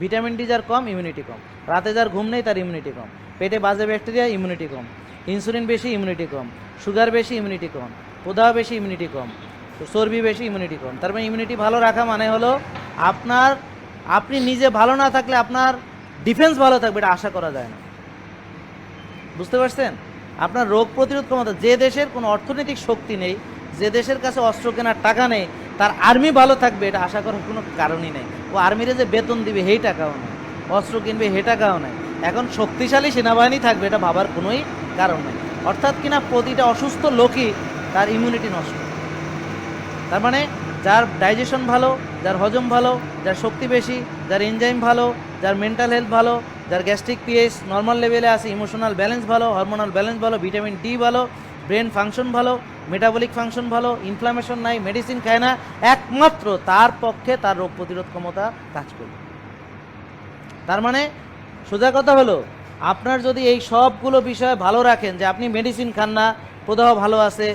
Vitamin D যার কম, immunity কম। রাতে যার ঘুম নেই, তার ইমিউনিটি কম। পেটে বাজে ব্যাকটেরিয়া, ইমিউনিটি কম। ইনসুলিন বেশি, ইমিউনিটি কম। সুগার বেশি, ইমিউনিটি কম। প্রদাহ বেশি, ইমিউনিটি কম। চর্বি বেশি, ইমিউনিটি কম। তার মানে ইমিউনিটি ভালো রাখা মানে হলো আপনার, আপনি নিজে ভালো না থাকলে আপনার ডিফেন্স ভালো থাকবে, এটা আশা করা যায় না। বুঝতে পারছেন? আপনার রোগ প্রতিরোধ ক্ষমতা, যে দেশের কোনো অর্থনৈতিক শক্তি নেই, যে দেশের কাছে অস্ত্র কেনার টাকা নেই, তার আর্মি ভালো থাকবে এটা আশা করার কোনো কারণই নেই। ও আর্মিরে যে বেতন দিবে সেই টাকাও নেই, অস্ত্র কিনবে সেই টাকাও নেই, এখন শক্তিশালী সেনাবাহিনী থাকবে এটা ভাবার কোনোই কারণ নেই। অর্থাৎ কিনা প্রতিটা অসুস্থ লোকই তার ইমিউনিটি নষ্ট। তার মানে যার ডাইজেশন ভালো, যার হজম ভালো, যার শক্তি বেশি, যার এনজাইম ভালো, যার মেন্টাল হেলথ ভালো, যার গ্যাস্ট্রিক পিএইচ নর্মাল লেভেলে আছে, ইমোশনাল ব্যালেন্স ভালো, হরমোনাল ব্যালেন্স ভালো, ভিটামিন ডি ভালো, ব্রেন ফাংশন ভালো, মেটাবলিক ফাংশন ভালো, ইনফ্লামেশন নাই, মেডিসিন খায় না, একমাত্র তার পক্ষে তার রোগ প্রতিরোধ ক্ষমতা কাজ করবে। তার মানে সোজা কথা হলো, আপনার যদি এই সবগুলো বিষয় ভালো রাখেন, যে আপনি মেডিসিন খান না, প্রদাহ ভালো আছে,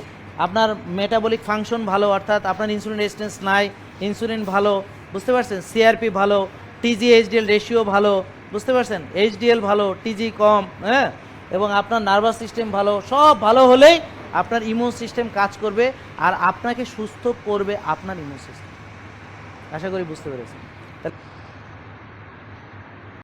আপনার মেটাবলিক ফাংশন ভালো, অর্থাৎ আপনার ইনসুলিন রেজিস্ট্যান্স নাই, ইনসুলিন ভালো, বুঝতে পারছেন, সিআরপি ভালো, টিজি এইচডিএল রেশিও ভালো, বুঝতে পারছেন, এইচডিএল ভালো, টিজি কম, হ্যাঁ, এবং আপনার নার্ভাস সিস্টেম ভালো, সব ভালো হলেই আপনার ইমিউন সিস্টেম কাজ করবে আর আপনাকে সুস্থ করবে আপনার ইমিউন সিস্টেম। আশা করি বুঝতে পেরেছেন।